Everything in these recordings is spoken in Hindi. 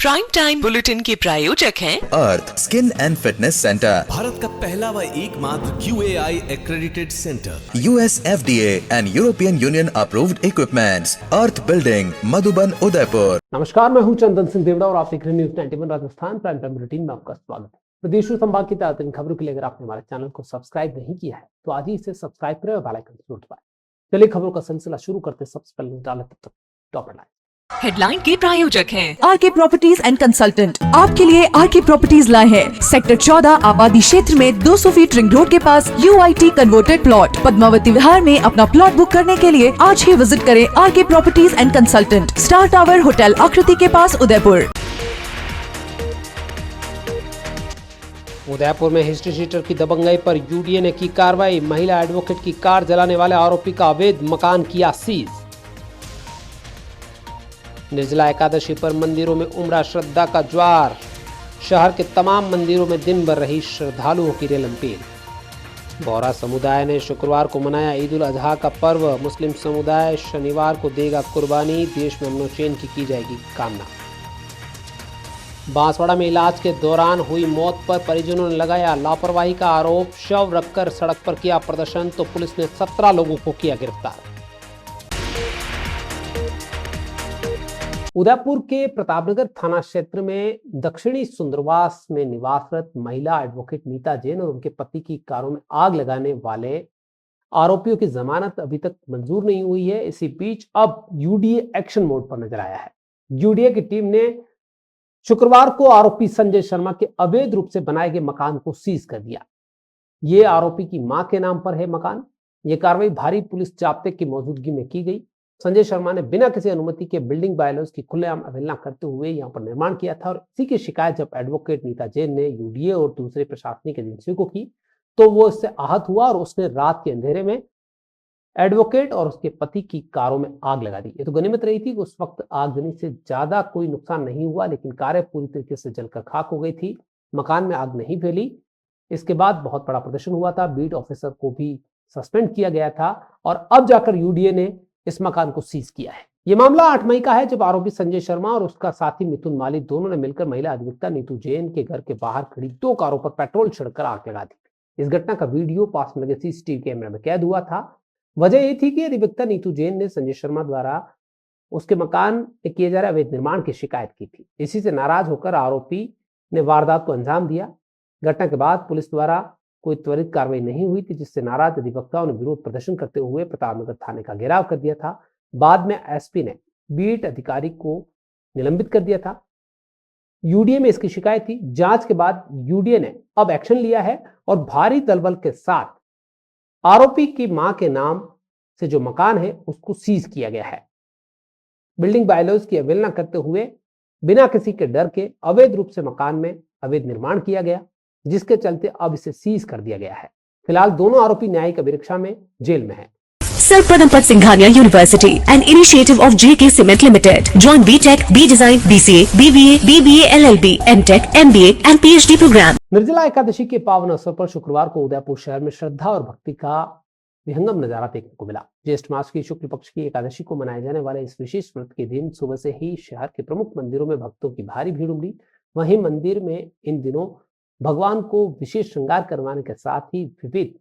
प्राइम टाइम बुलेटिन के प्रायोजक हैं Arth skin and fitness centre, Bharat का पहला व एकमात्र QAI accredited centre, US FDA and European union approved equipments, Arth building, Madhuban, Udaipur. नमस्कार, मैं हूं चंदन सिंह देवड़ा और आप देख रहे हैं news 91 Rajasthan prime time bulletin में आपका स्वागत है। प्रदेश और संभाग की ताजा खबरों के लिए अगर आपने हमारे चैनल को सब्सक्राइब नहीं किया है तो आज ही इसे सब्सक्राइब करें और बेल आइकन जरूर दबाएं। चलिए खबरों का सिलसिला शुरू करते हैं। सबसे पहले डालें तब तक टॉप हेडलाइन। हेडलाइन के प्रायोजक हैं आरके प्रॉपर्टीज एंड कंसल्टेंट आपके लिए आरके प्रॉपर्टीज लाए हैं सेक्टर 14 आबादी क्षेत्र में 200 फीट रिंग रोड के पास UIT converted plot Padmavati Vihar में अपना प्लॉट बुक करने के लिए आज ही विजिट करें RK properties and consultant, star tower hotel Aakriti के पास, उदयपुर। उदयपुर में हिस्ट्री शीटर की दबंगई पर UDA ने की कार्रवाई। महिला एडवोकेट की कार जलाने वाले आरोपी का अवैध मकान किया सीज। निर्जला एकादशी पर मंदिरों में उमड़ा श्रद्धा का ज्वार। शहर के तमाम मंदिरों में दिन भर रही श्रद्धालुओं की रेलमपेल। बोहरा समुदाय ने शुक्रवार को मनाया ईद उल अजहा का पर्व। मुस्लिम समुदाय शनिवार को देगा कुर्बानी। देश में अमन चैन की जाएगी कामना। बांसवाड़ा में इलाज के दौरान हुई मौत पर परिजनों ने लगाया लापरवाही का आरोप। शव रखकर सड़क पर किया प्रदर्शन तो पुलिस ने 17 लोगों को किया गिरफ्तार। उदयपुर के प्रतापनगर थाना क्षेत्र में दक्षिणी सुंदरवास में निवासरत महिला एडवोकेट नीता जैन और उनके पति की कारों में आग लगाने वाले आरोपियों की जमानत अभी तक मंजूर नहीं हुई है। इसी बीच अब UDA एक्शन मोड पर नजर आया है। UDA की टीम ने शुक्रवार को आरोपी संजय शर्मा के अवैध रूप से बनाए गए मकान को सीज कर दिया। ये आरोपी की मां के नाम पर है मकान। यह कार्रवाई भारी पुलिस जाब्ते की मौजूदगी में की गई। संजय शर्मा ने बिना किसी अनुमति के बिल्डिंग बायलॉज की खुलेआम अवहेलना करते हुए यहां पर निर्माण किया था और इसी की शिकायत जब एडवोकेट नीता जैन ने UDA और दूसरे प्रशासनिक एजेंसियों को की तो वो इससे आहत हुआ और उसने रात के अंधेरे में एडवोकेट और उसके पति की कारों में आग लगा दी। ये तो गनीमत रही थी कि उस वक्त आगजनी से ज्यादा कोई नुकसान नहीं हुआ, लेकिन कारें पूरी तरीके से जलकर खाक हो गई थी। मकान में आग नहीं फैली। इसके बाद बहुत बड़ा प्रदर्शन हुआ था। बीट ऑफिसर को भी सस्पेंड किया गया था और अब जाकर UDA ने इस मकान को सीज किया है। यह मामला 8 मई का है जब आरोपी संजय शर्मा और उसका साथी मिथुन माली दोनों ने मिलकर महिला अधिवक्ता नीतू जैन के घर के बाहर खड़ी 2 कारों पर पेट्रोल छिड़कर आग लगा दी। इस घटना का वीडियो पास में लगे CCTV कैमरे में कैद हुआ था। वजह यह थी कि अधिवक्ता नीतू जैन ने संजय शर्मा द्वारा उसके मकान में किए जा रहे अवैध निर्माण की शिकायत की थी। इसी से नाराज होकर आरोपी ने वारदात को अंजाम दिया। घटना के बाद पुलिस द्वारा कोई त्वरित कार्रवाई नहीं हुई थी, जिससे नाराज अधिवक्ताओं ने विरोध प्रदर्शन करते हुए प्रतापनगर थाने का घेराव कर दिया था। बाद में SP ने बीट अधिकारी को निलंबित कर दिया था। UDA में इसकी शिकायत थी। जांच के बाद UDA ने अब एक्शन लिया है और भारी दलबल के साथ आरोपी की मां के नाम से जो मकान है उसको सीज किया गया है। बिल्डिंग बायलॉज की अवहेलना करते हुए बिना किसी के डर के अवैध रूप से मकान में अवैध निर्माण किया गया, जिसके चलते अब इसे सीज कर दिया गया है। फिलहाल दोनों आरोपी न्यायिक अभिरक्षा में जेल में हैं। Sir Pradhampad Singhania University, an initiative of JK Cement Limited. Join BTech, B Design, BCA, BBA, BBA, LLB, MTech, MBA and PhD program. Nirjala Ekadashi के पावन अवसर पर शुक्रवार को उदयपुर शहर में श्रद्धा और भक्ति का विहंगम नजारा देखने को मिला। ज्येष्ठ मास की शुक्ल पक्ष की एकादशी को मनाए जाने वाले इस विशेष व्रत के दिन सुबह से ही शहर के प्रमुख मंदिरों में भक्तों की भारी भीड़ उमड़ी। वहीं मंदिर में इन दिनों भगवान को विशेष श्रृंगार करवाने के साथ ही विविध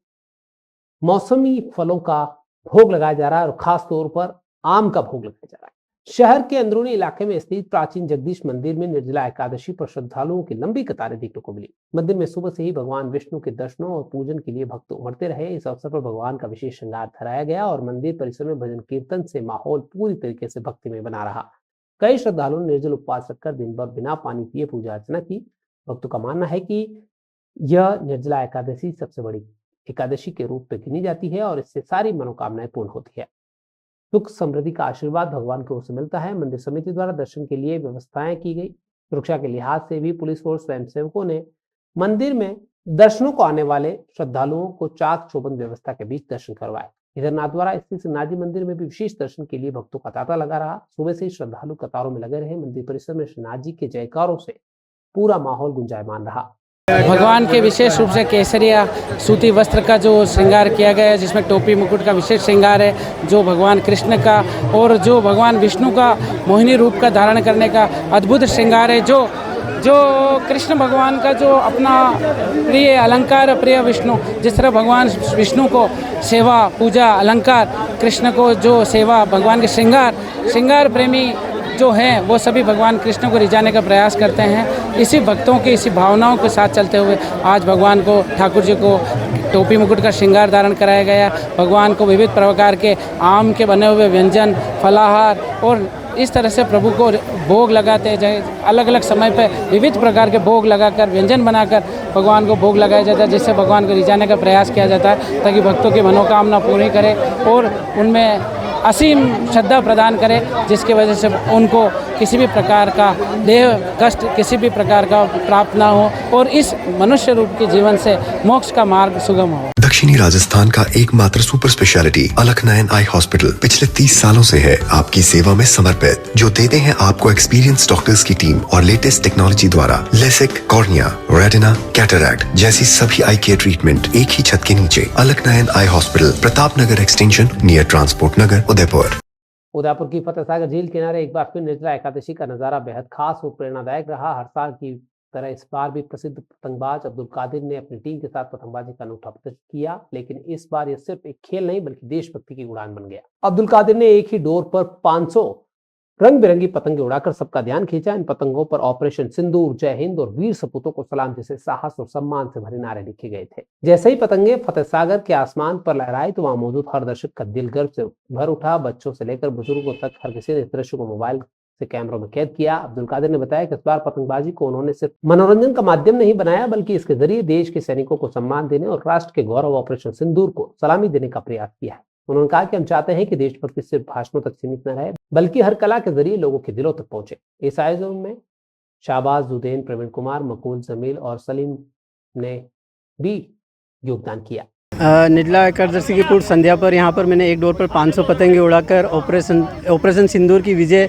मौसमी फलों का भोग लगाया जा रहा है और खास तौर पर आम का भोग लगाया जा रहा है। शहर के अंदरूनी इलाके में स्थित प्राचीन जगदीश मंदिर में निर्जला एकादशी पर श्रद्धालुओं की लंबी कतारें देखने को मिली। मंदिर में सुबह से ही भगवान विष्णु के दर्शनों और पूजन के लिए भक्त उमड़ते रहे। इस अवसर पर भगवान का विशेष श्रृंगार कराया गया और मंदिर परिसर में भजन कीर्तन से माहौल पूरी तरीके से भक्तिमय बना रहा। कई श्रद्धालुओं ने निर्जल उपवास रखकर दिन भर बिना पानी पिए पूजा अर्चना की। भक्तों का मानना है कि यह निर्जला एकादशी सबसे बड़ी एकादशी के रूप में गिनी जाती है और इससे सारी मनोकामनाएं पूर्ण होती है। सुख समृद्धि का आशीर्वाद भगवान की ओर से मिलता है। मंदिर समिति द्वारा दर्शन के लिए व्यवस्थाएं की गई। सुरक्षा के लिहाज से भी पुलिस और स्वयंसेवकों ने मंदिर में दर्शनों को आने वाले श्रद्धालुओं को चाक चौबंद व्यवस्था के बीच दर्शन करवाए। इधर नाथद्वारा स्थित श्रीनाथ जी मंदिर में भी विशेष दर्शन के लिए भक्तों का तांता लगा रहा। सुबह से ही श्रद्धालु कतारों में लगे रहे। मंदिर परिसर में श्रीनाथ जी के जयकारों से पूरा माहौल गुंजायमान रहा। भगवान के विशेष रूप से केसरिया सूती वस्त्र का जो श्रृंगार किया गया है, जिसमें टोपी मुकुट का विशेष श्रृंगार है, जो भगवान कृष्ण का और जो भगवान विष्णु का मोहिनी रूप का धारण करने का अद्भुत श्रृंगार है, जो कृष्ण भगवान का जो अपना प्रिय अलंकार, प्रिय विष्णु, जिस तरह भगवान विष्णु को सेवा पूजा अलंकार, कृष्ण को जो सेवा भगवान के श्रृंगार प्रेमी जो हैं वो सभी भगवान कृष्ण को रिझाने का प्रयास करते हैं। इसी भक्तों की इसी भावनाओं के साथ चलते हुए आज भगवान को, ठाकुर जी को टोपी मुकुट का श्रृंगार धारण कराया गया। भगवान को विविध प्रकार के आम के बने हुए व्यंजन, फलाहार और इस तरह से प्रभु को भोग लगाते हैं। अलग अलग समय पर विविध प्रकार के भोग लगाकर, व्यंजन बनाकर भगवान को भोग लगाया जाता है, जिससे भगवान को रिझाने का प्रयास किया जाता है ताकि भक्तों की मनोकामना पूरी करे और उनमें असीम श्रद्धा प्रदान करे, जिसकी वजह से उनको किसी भी प्रकार का देह कष्ट, किसी भी प्रकार का प्राप्त ना हो और इस मनुष्य रूप के जीवन से मोक्ष का मार्ग सुगम हो। दक्षिणी राजस्थान का एकमात्र सुपर स्पेशलिटी अलकनयन आई हॉस्पिटल पिछले 30 सालों से है आपकी सेवा में समर्पित, जो देते हैं आपको एक्सपीरियंस डॉक्टर्स की टीम और लेटेस्ट टेक्नोलॉजी द्वारा लेसिक, कॉर्निया, रेटिना, कैटरैक्ट जैसी सभी आई केयर ट्रीटमेंट एक ही छत के नीचे। Alaknayan eye hospital, Pratapnagar extension, near transport Nagar, Udaipur. Udaipur की फतेह सागर झील किनारे एक बार फिर निर्जला एकादशी का नजारा बेहद खास और प्रेरणादायक रहा। हर साल की तरह इस बार भी प्रसिद्ध पतंगबाज अब्दुल कादिर ने अपनी टीम के साथ पतंगबाजी का अनूठा प्रदर्शन किया, लेकिन इस बार यह सिर्फ एक खेल नहीं बल्कि देशभक्ति की उड़ान बन गया। अब्दुल कादिर ने एक ही डोर पर 500 रंग बिरंगी पतंगे उड़ाकर सबका ध्यान खींचा। इन पतंगों पर ऑपरेशन सिंदूर, जय हिंद और वीर सपूतों को सलाम जैसे साहस और सम्मान से भरे नारे लिखे गए थे। जैसे ही पतंगे फतेह सागर के आसमान पर लहराई तो वहां मौजूद हर दर्शक का दिल गर्व से भर उठा। बच्चों से लेकर बुजुर्गों तक हर किसी ने इस दृश्य को मोबाइल से कैमरों में कैद किया। अब्दुल कादिर ने बताया कि इस बार पतंगबाजी को उन्होंने सिर्फ मनोरंजन का माध्यम नहीं बनाया, बल्कि इसके जरिए देश के सैनिकों को सम्मान देने और राष्ट्र के गौरव ऑपरेशन सिंदूर को सलामी देने का प्रयास किया है। उन्होंने कहा कि हम चाहते हैं कि देशभक्ति सिर्फ भाषणों तक सीमित न रहे, बल्कि हर कला के जरिए लोगों के दिलों तक पहुंचे। इस आयोजन में शाहबाज, जुदैन, प्रवीण कुमार, मकूल, जमील और सलीम ने भी योगदान किया। निर्जला एकादशी की पूर्व संध्या पर यहाँ पर मैंने एक डोर पर 500 पतंगे उड़ाकर ऑपरेशन सिंदूर की विजय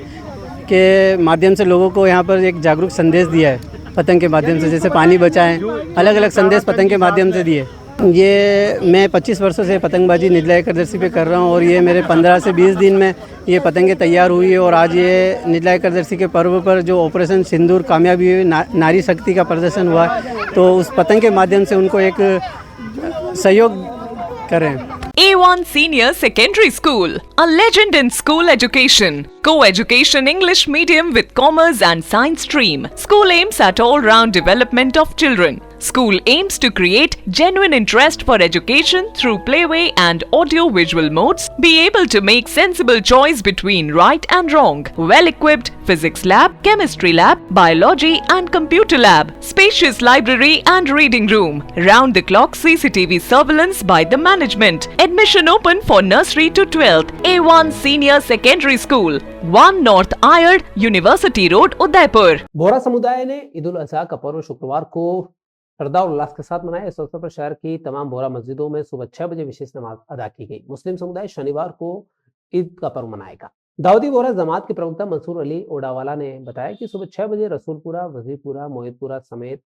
के माध्यम से लोगों को यहाँ पर एक जागरूक संदेश दिया है। पतंग के माध्यम से, जैसे पानी बचाएं, अलग अलग संदेश पतंग के माध्यम से दिए। ये मैं 25 वर्षों से पतंगबाजी निर्जला एकादशी पे कर रहा हूँ और ये मेरे 15 से 20 दिन में ये पतंगे तैयार हुई है और आज ये निर्जला एकादशी के पर्व पर जो ऑपरेशन सिंदूर कामयाबी हुई, नारी शक्ति का प्रदर्शन हुआ, तो उस पतंग के माध्यम से उनको एक सहयोग करें। A1 Senior Secondary School, a legend in school education. Co-education English medium with commerce and science stream. School aims at all-round development of children. School aims to create genuine interest for education through playway and audio-visual modes. Be able to make sensible choice between right and wrong. Well-equipped physics lab, chemistry lab, biology and computer lab. Spacious library and reading room. Round-the-clock CCTV surveillance by the management. Admission open for nursery to 12th. A1 Senior Secondary School, 1 North Ayad, University Road, Udaipur. Bohra समुदाय ने ईद उल अजहा का पर्व शुक्रवार को श्रद्धा और उल्लास के साथ मनाया। इस अवसर पर शहर की तमाम बोहरा मस्जिदों में सुबह 6 बजे विशेष नमाज अदा की गई। मुस्लिम समुदाय शनिवार को ईद का पर्व मनाएगा। दाऊदी बोहरा जमात के प्रवक्ता मंसूर अली ओडावाला ने बताया कि सुबह 6 बजे रसूलपुरा, वजीरपुरा, मोहितपुरा समेत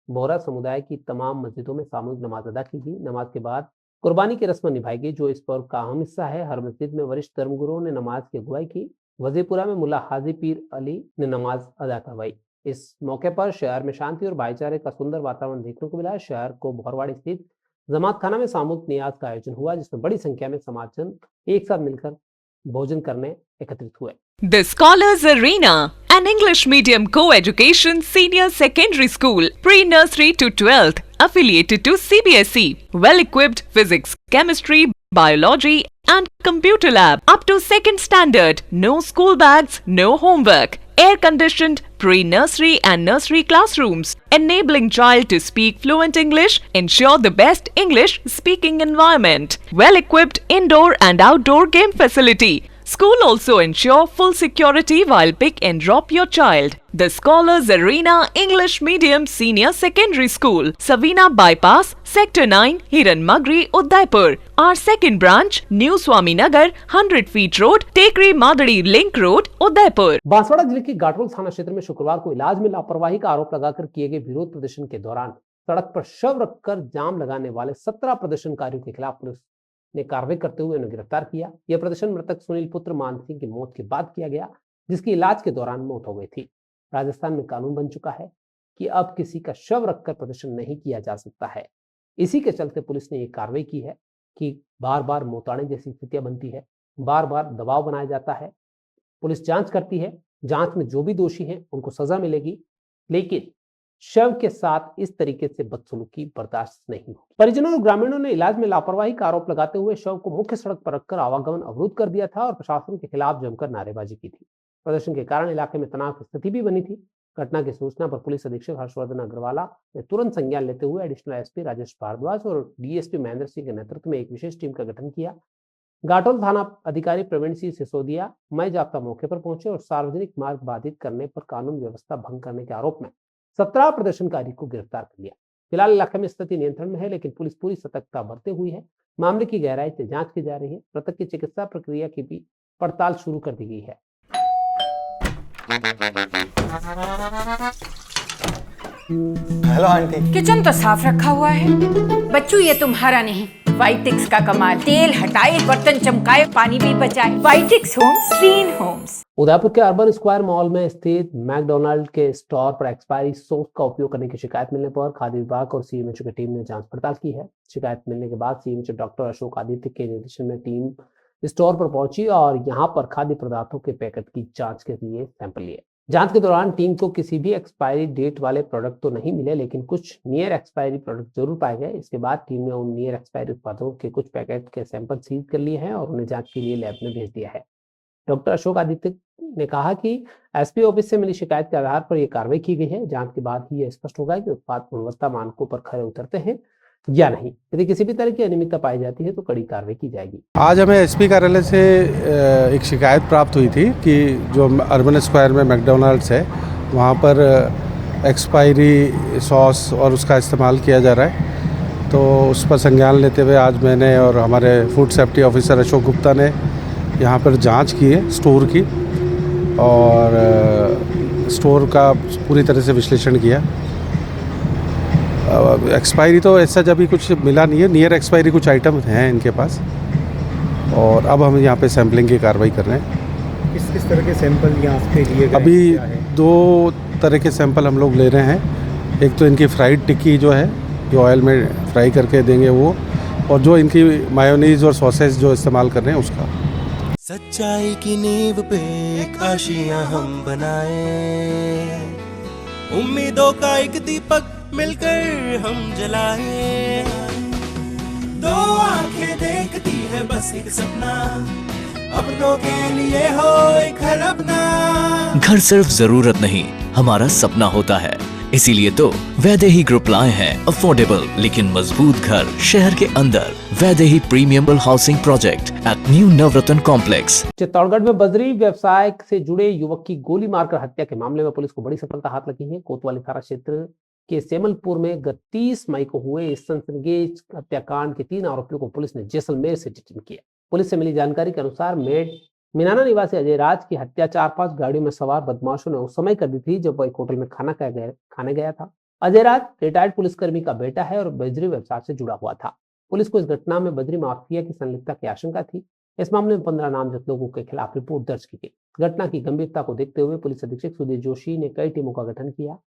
बोहरा समुदाय की तमाम मस्जिदों में सामूहिक नमाज अदा की गई। नमाज के बाद कुर्बानी की रस्म निभाई गई, जो इस पर्व का अहम हिस्सा है। हर मस्जिद में वरिष्ठ धर्मगुरुओं ने नमाज की अगुवाई की। वजीरपुरा में मुल्ला हाजी पीर अली ने नमाज अदा करवाई। इस मौके पर शहर में शांति और भाईचारे का सुंदर वातावरण देखने को मिला। शहर को बहरवाड़ी स्थित जमात खाना में सामूहिक नियाज का आयोजन हुआ, जिसमें बड़ी संख्या में समाजजन एक साथ मिलकर भोजन करने एकत्रित हुए। The Scholars Arena, an English medium co-education senior secondary school, pre-nursery to 12th, affiliated to CBSE. Well-equipped physics, chemistry, biology and computer lab up to 2nd standard. No school bags, no homework. Air-conditioned pre-nursery and nursery classrooms, enabling child to speak fluent English, ensure the best English speaking environment. Well-equipped indoor and outdoor game facility. School also ensure full security while pick and drop your child. The Scholars Arena English Medium Senior Secondary School, Savina Bypass, Sector 9, Hiran Magri, Udaipur. Our second branch, New Swami Nagar, 100 feet road, Tekri Madadi Link Road, Udaipur. Banswara जिले के गाटोल थाना क्षेत्र में शुक्रवार को इलाज में लापरवाही का आरोप लगाकर किए गए विरोध प्रदर्शन के दौरान सड़क पर शव रखकर जाम लगाने वाले 17 प्रदर्शनकारियों के खिलाफ पुलिस ने कार्रवाई करते हुए उन्हें गिरफ्तार किया। यह प्रदर्शन मृतक सुनील पुत्र मान सिंह की मौत के बाद किया गया, जिसकी इलाज के दौरान मौत हो गई थी। राजस्थान में कानून बन चुका है कि अब किसी का शव रखकर प्रदर्शन नहीं किया जा सकता है। इसी के चलते पुलिस ने यह कार्रवाई की है कि बार बार मोताड़े जैसी स्थितियां बनती है, बार बार दबाव बनाया जाता है। पुलिस जांच करती है, जांच में जो भी दोषी हैं उनको सजा मिलेगी, लेकिन शव के साथ इस तरीके से बदसलूकी बर्दाश्त नहीं होगी। परिजनों और ग्रामीणों ने इलाज में लापरवाही का आरोप लगाते हुए शव को मुख्य सड़क पर रखकर आवागमन अवरुद्ध कर दिया था और प्रशासन के खिलाफ जमकर नारेबाजी की थी। प्रदर्शन के कारण इलाके में तनाव की स्थिति भी बनी थी। घटना की सूचना पर पुलिस अधीक्षक हर्षवर्धन अग्रवाला ने तुरंत संज्ञान लेते हुए एडिशनल एसपी राजेश भारद्वाज और डीएसपी महेंद्र सिंह के नेतृत्व में एक विशेष टीम का गठन किया। घाटोल थाना अधिकारी प्रवीण सिंह सिसोदिया मई जाप्ता मौके पर पहुंचे और सार्वजनिक मार्ग बाधित करने पर कानून व्यवस्था भंग करने के आरोप में 17 प्रदर्शनकारी को गिरफ्तार कर लिया। फिलहाल इलाके में स्थिति नियंत्रण में है, लेकिन पुलिस पूरी सतर्कता बरते हुई है। मामले की गहराई से जांच की जा रही है। मृतक की चिकित्सा प्रक्रिया की भी पड़ताल शुरू कर दी गई है। Hello aunty. किचन तो साफ रखा हुआ है। बच्चों ये तुम्हारा नहीं, वाइटिक्स का कमाल। तेल हटाए, बर्तन चमकाए, पानी भी बचाए। वाइटिक्स होम्स, क्लीन होम्स। उदयपुर के अर्बन स्क्वायर मॉल में स्थित मैकडोनाल्ड के स्टोर पर एक्सपायरी सॉस का उपयोग करने की शिकायत मिलने पर खाद्य विभाग और सीएमएचओ की टीम ने जांच पड़ताल की है। शिकायत मिलने के बाद सीएमएचओ डॉक्टर अशोक आदित्य के निर्देशन में टीम स्टोर पर पहुंची और यहां पर खाद्य पदार्थों के पैकेट की जांच के लिए सैंपल लिए। जांच के दौरान टीम को किसी भी एक्सपायरी डेट वाले प्रोडक्ट तो नहीं मिले, लेकिन कुछ नियर एक्सपायरी प्रोडक्ट जरूर पाए गए। इसके बाद टीम ने उन नियर एक्सपायरी उत्पादों के कुछ पैकेट के सैंपल सीज कर लिए हैं और उन्हें जांच के लिए लैब में भेज दिया है। डॉक्टर अशोक आदित्य ने कहा कि एसपी ऑफिस से मिली शिकायत के आधार पर यह कार्रवाई की गई है। जांच के बाद ही यह स्पष्ट होगा कि उत्पाद गुणवत्ता मानकों पर खरे उतरते हैं या नहीं। यदि किसी भी तरह की अनियमितता पाई जाती है तो कड़ी कार्रवाई की जाएगी। आज हमें एसपी कार्यालय से एक शिकायत प्राप्त हुई थी कि जो अर्बन स्क्वायर में मैकडोनाल्ड्स है वहाँ पर एक्सपायरी सॉस और उसका इस्तेमाल किया जा रहा है। तो उस पर संज्ञान लेते हुए आज मैंने और हमारे food safety officer Ashok Gupta ने यहाँ पर जांच की है स्टोर की और स्टोर का पूरी तरह से विश्लेषण किया। एक्सपायरी तो ऐसा जब भी कुछ मिला नहीं है, नियर एक्सपायरी कुछ आइटम हैं इनके पास और अब हम यहाँ पे सैम्पलिंग की कार्रवाई कर रहे हैं। किस तरह के सैंपल यहाँ पे लिए गए? अभी 2 तरह के सैंपल हम लोग ले रहे हैं। एक तो इनकी फ्राइड टिक्की जो है, जो ऑयल में फ्राई करके देंगे वो, और जो इनकी मायोनीज और सॉसेज जो इस्तेमाल कर रहे हैं उसका। सच्चाई की नींव पे आशियां हम बनाए, उम्मीदों का एक दीपक मिलकर हम जलाए। 2 आंखें देखती है बस एक सपना, अपनों के लिए हो एक घर अपना। घर सिर्फ जरूरत नहीं, हमारा सपना होता है। इसीलिए तो वैदेही ग्रुप लाए हैं अफोर्डेबल लेकिन मजबूत घर शहर के अंदर। Vaidehi premium housing project at new Navratna complex. Chittorgarh में बजरी व्यवसाय से जुड़े युवक की गोली मारकर हत्या के मामले में पुलिस को बड़ी सफलता हाथ लगी है। कोतवाली थाना क्षेत्र के सेमलपुर में गत 30 मई को हुए इस सनसनीखेज हत्याकांड के 3 आरोपियों को पुलिस ने जैसलमेर से डिटेन किया। पुलिस से मिली जानकारी के अनुसार मीनाना निवासी अजय राज की हत्या 4-5 गाड़ियों में सवार बदमाशों ने उस समय कर दी थी जब वह एक होटल में खाने गया था। अजय राज रिटायर्ड पुलिसकर्मी का बेटा है और बजरी व्यवसाय से जुड़ा हुआ था। पुलिस को इस घटना में बजरी माफिया की संलिप्तता की आशंका थी। इस मामले में 15 नामजद लोगों के खिलाफ रिपोर्ट दर्ज की गई। घटना की गंभीरता को देखते हुए पुलिस अधीक्षक सुधीर जोशी ने कई टीमों का गठन किया।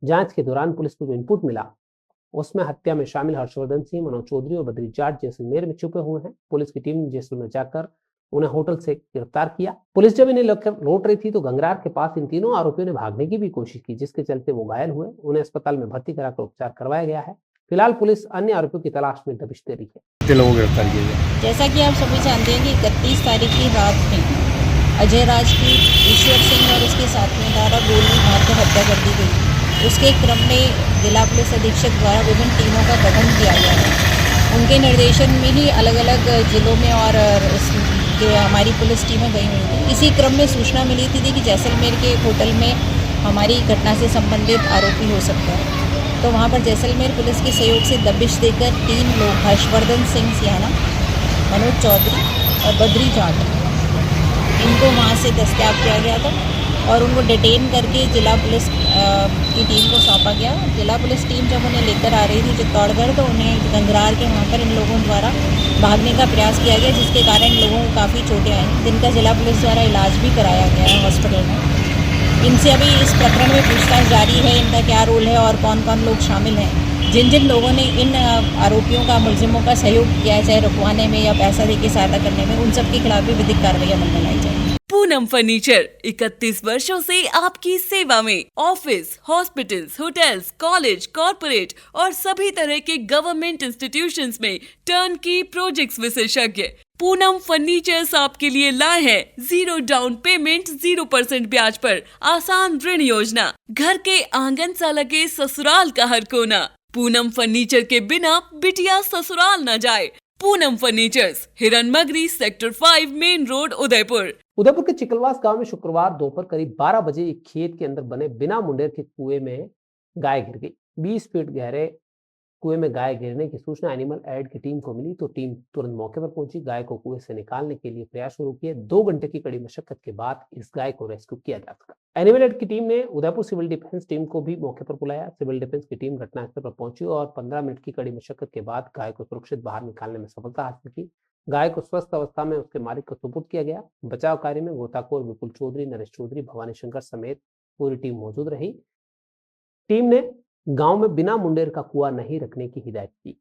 जांच के दौरान पुलिस को जो इनपुट मिला उसमें हत्या में शामिल हर्षवर्धन सिंह, मनोज चौधरी और बद्री जाट जैसलमेर में छुपे हुए हैं। पुलिस की टीम ने जैसलमेर जाकर उन्हें होटल से गिरफ्तार किया। पुलिस जब इन्हें लौट रही थी तो गंगरार के पास इन तीनों आरोपियों ने भागने की भी कोशिश की, जिसके चलते वो घायल हुए। उन्हें अस्पताल में भर्ती कराकर उपचार करवाया गया है। फिलहाल पुलिस अन्य आरोपियों की तलाश में दबिश दे रही है। कितने लोगों को गिरफ्तार किया गया? जैसा कि आप सभी जानते हैं कि 31 तारीख की रात में अजय राज की ईश्वर सिंह और उसके साथी द्वारा गोली मारकर हत्या कर दी गई। उसके क्रम में जिला पुलिस अधीक्षक द्वारा विभिन्न टीमों का गठन किया गया है। उनके निर्देशन में ही अलग अलग जिलों में और जो हमारी पुलिस टीमें गई हुई थी। इसी क्रम में सूचना मिली थी कि जैसलमेर के होटल में हमारी घटना से संबंधित आरोपी हो सकता है। तो वहाँ पर जैसलमेर पुलिस के सहयोग से दबिश देकर 3 लोग हर्षवर्धन सिंह सियाना, मनोज चौधरी और बद्री जाट, इनको वहाँ से दस्तयाब किया गया था और उनको डिटेन करके जिला पुलिस की टीम को सौंपा गया। जिला पुलिस टीम जब उन्हें लेकर आ रही थी चित्तौड़गढ़, तो उन्हें गंगरार के वहाँ पर इन लोगों द्वारा भागने का प्रयास किया गया, जिसके कारण इन लोगों को काफ़ी चोटें आई, जिनका जिला पुलिस द्वारा इलाज भी कराया गया है हॉस्पिटल में। इनसे अभी इस प्रकरण में पूछताछ जारी है, इनका क्या रोल है और कौन कौन लोग शामिल हैं। जिन जिन लोगों ने इन आरोपियों का, मुलजिमों का सहयोग किया है, चाहे रुकवाने में या पैसा देकर सहायता करने में, उन सब के खिलाफ भी विधिक कार्रवाई अमल में लाई जाएगी। पूनम फर्नीचर 31 वर्षों से आपकी सेवा में। Office, hospitals, hotels, college, corporate और सभी तरह के गवर्नमेंट इंस्टीट्यूशंस में टर्नकी प्रोजेक्ट्स विशेषज्ञ पूनम फर्नीचर्स आपके लिए लाए हैं 0 डाउन पेमेंट 0% ब्याज पर आसान ऋण योजना। घर के आंगन सा लगे ससुराल का हर कोना। पूनम फर्नीचर के बिना बिटिया ससुराल न जाए। Poonam furnitures, Hiranmagri, sector 5, main road, Udaipur. Udaipur के चिकलवास गांव में शुक्रवार दोपहर करीब 12 बजे एक खेत के अंदर बने बिना मुंडेर के कुएं में गाय गिर गई। 20 फीट गहरे कुएं में गाय गिरने की सूचना एनिमल एड की टीम को मिली तो टीम तुरंत मौके पर पहुंची। गाय को कुएं से निकालने के लिए प्रयास शुरू किए। 2 घंटे की कड़ी मशक्कत के बाद इस गाय को रेस्क्यू किया जा सका। एनिमल एड की टीम ने उदयपुर सिविल डिफेंस टीम को भी मौके पर बुलाया। सिविल डिफेंस की टीम घटनास्थल पर पहुंची और 15 मिनट की कड़ी मशक्कत के बाद गाय को सुरक्षित बाहर निकालने में सफलता हासिल की। गाय को स्वस्थ अवस्था में उसके मालिक को सुपुर्द किया गया। बचाव कार्य में गोताखोर विपुल चौधरी, नरेश चौधरी, भवानी शंकर समेत पूरी टीम मौजूद रही। टीम ने गांव में बिना मुंडेर का कुआं नहीं रखने की हिदायत की।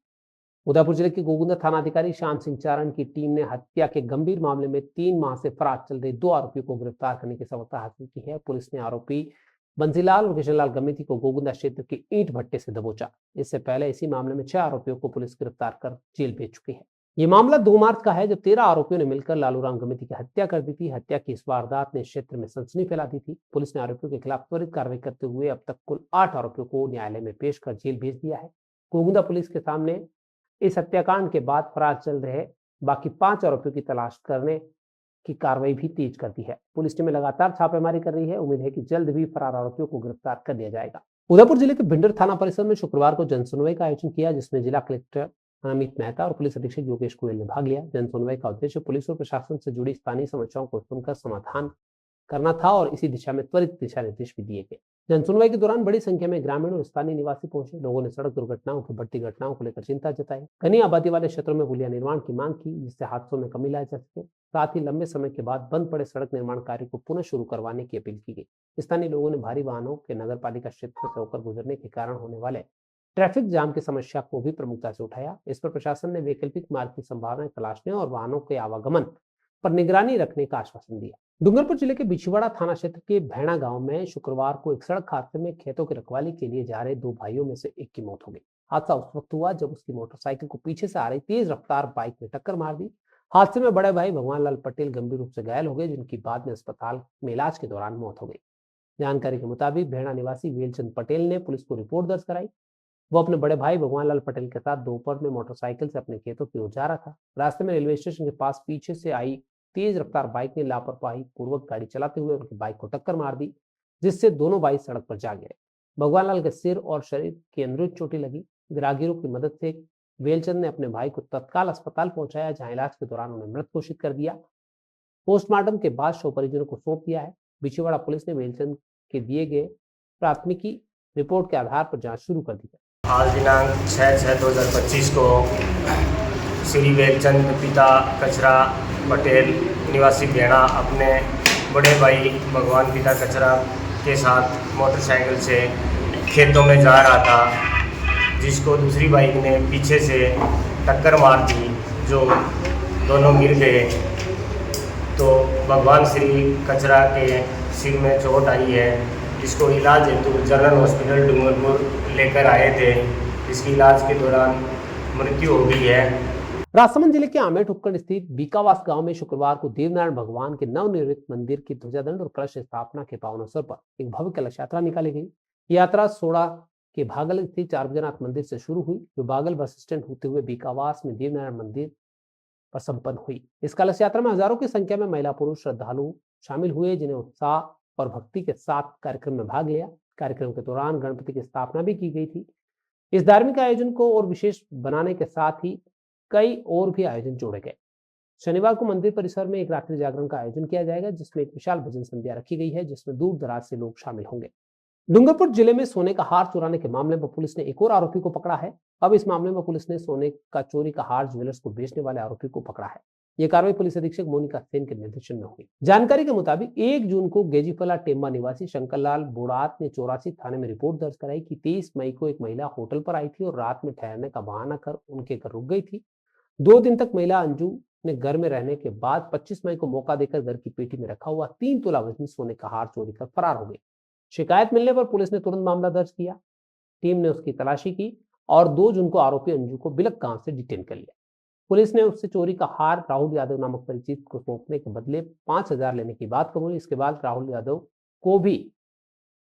उदयपुर जिले के गोगुंदा थाना अधिकारी श्याम सिंह चारण की टीम ने हत्या के गंभीर मामले में 3 माह से फरार चल रहे 2 आरोपियों को गिरफ्तार करने की सफलता हासिल की है। पुलिस ने आरोपी बंसीलाल और किशनलाल गमेती को गोगुंदा क्षेत्र के ईंट भट्टे से दबोचा। इससे पहले इसी मामले में 6 आरोपियों को पुलिस गिरफ्तार कर जेल भेज चुकी है। ये मामला 2 मार्च का है, जब 13 आरोपियों ने मिलकर लालूराम गमेती की हत्या कर दी थी। हत्या की इस वारदात ने क्षेत्र में सनसनी फैला दी थी। पुलिस ने आरोपियों के खिलाफ त्वरित कार्रवाई करते हुए अब तक कुल 8 आरोपियों को न्यायालय में पेश कर जेल भेज दिया है। गोगुंदा पुलिस के सामने इस हत्याकांड के बाद फरार चल रहे बाकी 5 आरोपियों की तलाश करने की कार्रवाई भी तेज कर दी है। पुलिस टीमें लगातार छापेमारी कर रही है। उम्मीद है कि जल्द भी फरार आरोपियों को गिरफ्तार कर लिया जाएगा। उदयपुर जिले के भिंडर थाना परिसर में शुक्रवार को जनसुनवाई का आयोजन किया, जिसमें जिला कलेक्टर अमित मेहता और पुलिस अधीक्षक योगेश गोयल ने भाग लिया। जनसुनवाई का उद्देश्य पुलिस और प्रशासन से जुड़ी स्थानीय समस्याओं को सुनकर समाधान करना था और इसी दिशा में त्वरित दिशा निर्देश भी दिए गए। जनसुनवाई के दौरान बड़ी संख्या में ग्रामीण और स्थानीय निवासी पहुंचे। लोगों ने सड़क दुर्घटनाओं की बढ़ती घटनाओं को लेकर चिंता जताई। घनी आबादी वाले क्षेत्रों में पुलिया निर्माण की मांग की, जिससे हादसों में कमी लाई जा सके। साथ ही लंबे समय के बाद बंद पड़े सड़क निर्माण कार्य को पुनः शुरू करवाने की अपील की गई। स्थानीय लोगों ने भारी वाहनों के नगर पालिका क्षेत्र से होकर गुजरने के कारण होने वाले ट्रैफिक जाम की समस्या को भी प्रमुखता से उठाया। इस पर प्रशासन ने वैकल्पिक मार्ग की संभावनाएं तलाशने और वाहनों के आवागमन पर निगरानी रखने का आश्वासन दिया। डूंगरपुर जिले के बिछवाड़ा थाना क्षेत्र के भैणा गांव में शुक्रवार को एक सड़क हादसे में खेतों की रखवाली के लिए जा रहे 2 भाइयों में से एक की मौत हो गई। हादसा उस वक्त हुआ जब उसकी मोटरसाइकिल को पीछे से आ रही तेज रफ्तार बाइक ने टक्कर मार दी। हादसे में बड़े भाई भगवान लाल पटेल गंभीर रूप से घायल हो गए, जिनकी बाद में अस्पताल में इलाज के दौरान मौत हो गई। जानकारी के मुताबिक भैणा निवासी वेलचंद पटेल ने पुलिस को रिपोर्ट दर्ज कराई। वो अपने बड़े भाई भगवान लाल पटेल के साथ दोपहर में मोटरसाइकिल से अपने खेतों की ओर जा रहा था। रास्ते में रेलवे स्टेशन के पास पीछे से आई तेज रफ्तार बाइक ने लापरवाही पूर्वक गाड़ी चलाते हुए उनकी बाइक को टक्कर मार दी, जिससे दोनों भाई सड़क पर जा गिरे। भगवान लाल के सिर और शरीर के अंदरूनी चोटें लगी। राहगीरों की मदद से वेलचंद ने अपने भाई को तत्काल अस्पताल पहुंचाया, जहां इलाज के दौरान उन्हें मृत घोषित कर दिया। पोस्टमार्टम के बाद शव परिजनों को सौंप दिया है। बिछवाड़ा पुलिस ने वेलचंद के दिए गए प्राथमिकी रिपोर्ट के आधार पर जांच शुरू कर दी है। आज दिनांक 6/6/2025 को श्री वेलचंद पिता कचरा पटेल निवासी भेड़ा अपने बड़े भाई भगवान पिता कचरा के साथ मोटरसाइकिल से खेतों में जा रहा था, जिसको दूसरी बाइक ने पीछे से टक्कर मार दी, जो दोनों गिर गए। तो भगवान श्री कचरा के सिर में चोट आई है, जिसको इलाज हेतु जनरल हॉस्पिटल डूंगरपुर लेकर आए थे। इसकी इलाज के दौरान मृत्यु हो गई है। राजसमंद जिले के आमेठ उपखंड स्थित बीकावास गांव में शुक्रवार को देवनारायण भगवान के नवनिर्मित मंदिर की ध्वजादंड और कलश स्थापना के पावन अवसर पर एक भव्य कलश यात्रा निकाली गई। यात्रा सोड़ा के भागल स्थित चारभुजनाथ मंदिर से शुरू हुई, जो बागल बस स्टैंड होते हुए बीकावास में देवनारायण मंदिर पर संपन्न हुई। इस कलश यात्रा में हजारों की संख्या में महिला पुरुष श्रद्धालु शामिल हुए, जिन्हें उत्साह और भक्ति के साथ कार्यक्रम में भाग लिया। कार्यक्रम के दौरान गणपति की स्थापना भी की गई थी। इस धार्मिक आयोजन को और विशेष बनाने के साथ ही कई और भी आयोजन जोड़े गए। शनिवार को मंदिर परिसर में एक रात्रि जागरण का आयोजन किया जाएगा, जिसमें एक विशाल भजन संध्या रखी गई है, जिसमें दूर दराज से लोग शामिल होंगे। डूंगरपुर जिले में सोने का हार चुराने के मामले में पुलिस ने एक और आरोपी को पकड़ा है। अब इस मामले में पुलिस ने सोने का चोरी का हार ज्वेलर्स को बेचने वाले आरोपी को पकड़ा है। यह कार्रवाई पुलिस अधीक्षक मोनिका सेन के निर्देशन में हुई। जानकारी के मुताबिक 1 जून को गेजीफला टेम्बा निवासी शंकरलाल बोड़ात ने 84 थाने में रिपोर्ट दर्ज कराई कि 23 मई को एक महिला होटल पर आई थी और रात में ठहरने का बहाना कर उनके घर रुक गई थी। 2 दिन तक महिला अंजू ने घर में रहने के बाद 25 मई को मौका देकर घर की पेटी में रखा हुआ 3 तोला वजनी सोने का हार चोरी कर फरार हो गई। शिकायत मिलने पर पुलिस ने तुरंत मामला दर्ज किया। टीम ने उसकी तलाशी की और 2 जून को आरोपी अंजू को बिलक गांव से डिटेन कर लिया। पुलिस ने उससे चोरी का हार राहुल यादव नामक परिचित को सौंपने के बदले 5000 लेने की बात कबूली। इसके बाद राहुल यादव को भी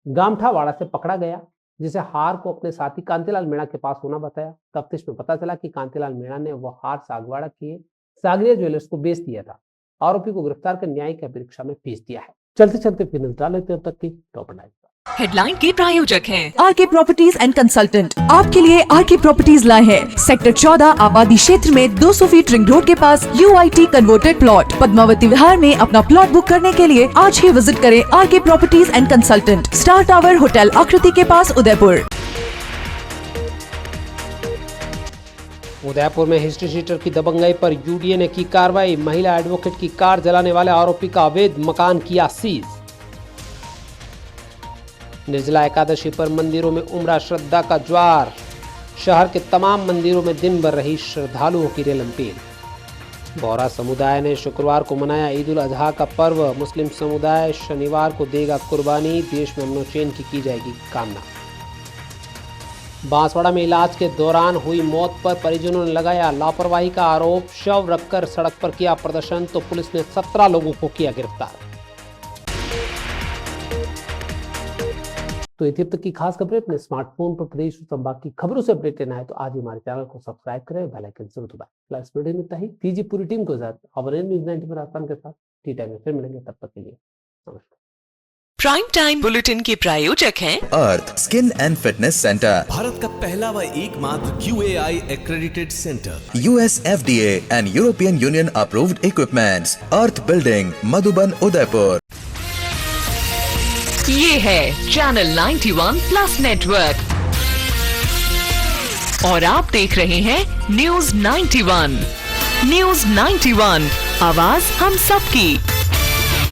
गामठावाड़ा से पकड़ा गया, जिसे हार को अपने साथी कांतिलाल मीणा के पास होना बताया। तफ्तीश में पता चला कि कांतिलाल मीणा ने वह हार सागवाड़ा के सागरिया ज्वेलर्स को बेच दिया था। आरोपी को गिरफ्तार कर न्यायिक परीक्षा में भेज दिया है। चलते चलते फिर निपटा लेते हैं तब तक की टॉप लाइन। हेडलाइन के प्रायोजक हैं आरके प्रॉपर्टीज एंड कंसल्टेंट। आपके लिए आरके प्रॉपर्टीज लाए हैं सेक्टर 14 आबादी क्षेत्र में 200 फीट रिंग रोड के पास UIT converted plot. Padmavati Vihar में अपना प्लॉट बुक करने के लिए आज ही विजिट करें RK properties and consultant, star tower hotel Aakriti के पास, उदयपुर। उदयपुर में हिस्ट्री शीटर की दबंगई पर UDA ने की कार्रवाई। महिला एडवोकेट की कार जलाने वाले आरोपी का अवैध मकान किया सीज। निर्जला एकादशी पर मंदिरों में उमड़ा श्रद्धा का ज्वार। शहर के तमाम मंदिरों में दिन भर रही श्रद्धालुओं की रेलमपेल। बोहरा समुदाय ने शुक्रवार को मनाया ईद उल अजहा का पर्व। मुस्लिम समुदाय शनिवार को देगा कुर्बानी। देश में अमन चैन की जाएगी कामना। बांसवाड़ा में इलाज के दौरान हुई मौत पर परिजनों ने लगाया लापरवाही का आरोप। शव रखकर सड़क पर किया प्रदर्शन तो पुलिस ने 17 लोगों को किया गिरफ्तार। तो इतनी अब तक की खास खबरें अपने स्मार्टफोन पर प्रदेश और संभाग की खबरों से अपडेट लेना है तो आज हमारे चैनल को सब्सक्राइब करें, बेल आइकन जरूर दबाएं। इस वीडियो में इतना ही। दीजिए पूरी टीम को इजाजत। अब न्यूज़ 90 पर आसान के साथ टी टाइम में फिर मिलेंगे, तब तक के लिए नमस्कार। प्राइम टाइम बुलेटिन के प्रायोजक हैं Arth skin and fitness centre, Bharat का पहला व एकमात्र QAI accredited center, US FDA and European Union approved equipments, earth building, Madhuban, Udaipur. ये है चैनल 91 प्लस नेटवर्क और आप देख रहे हैं न्यूज़ 91। न्यूज़ 91, आवाज हम सबकी।